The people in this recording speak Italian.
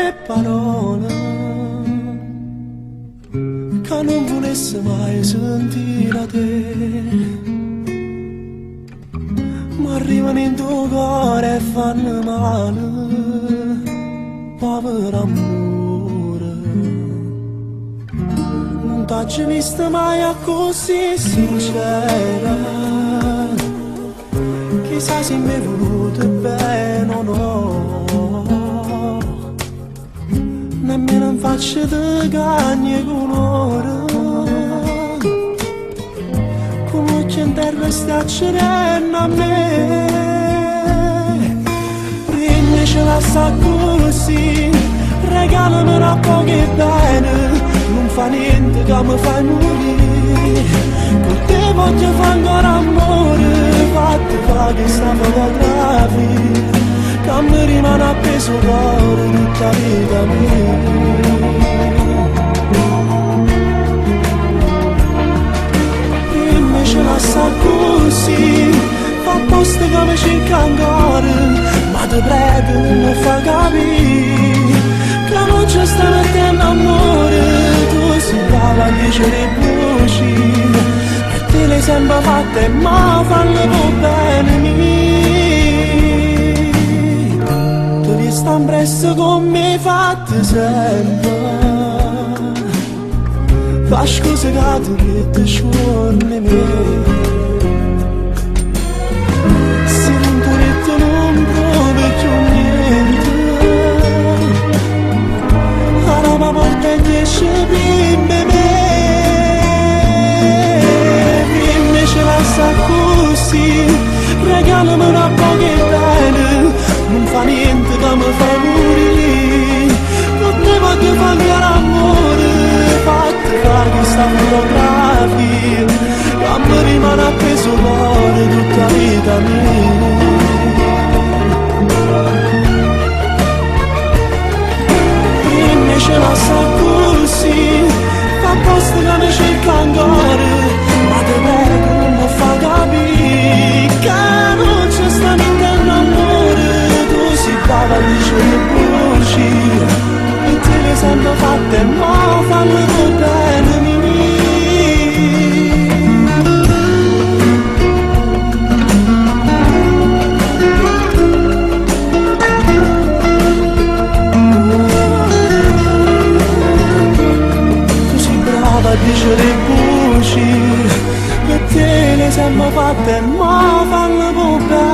le parole che non volesse mai sentire da te, ma arrivano in tuo cuore e fanno male, povero amore. Non t'ho visto mai così sincera, chissà se mi è voluto bene o no, nemmeno in faccia di cagne con ora, come c'è in terra sta cerendo a me, prima ce la sa così, regalami un po' che bene, non fa niente che mi fai morire, con te voglio fare ancora amore, fatti fa che sta fotografia, che mi rimane appeso cuore tutta la vita mia. Prima ce la sa così, fa apposta che mi cerca ancora, ma ti prego non mi fa capire, che non c'è sta mettendo amore, tu sei brava a dicere voci, e te le sembra fatte ma fanno per bene mia, tu li sta presso come fatte sempre, fa scusa che tu che ti sciorni me. Ma porta e riesce prima me, prima ce la sa così, regalami un po' che bene, non fa niente che mi fai morire, non te voglio fare amore, fatti fare questa fotografia, che mi rimane appeso cuore tutta la vita mia. Ce la sa così, fa apposta che mi cerca ancora, ma te prego non mi fa capire, che non c'è sta niente amore, tu sei brava a dicere voci, e te le sembra fatte ma fanno per bene mia. Dice le voci, e te le sembra fatte ma fanno per bene.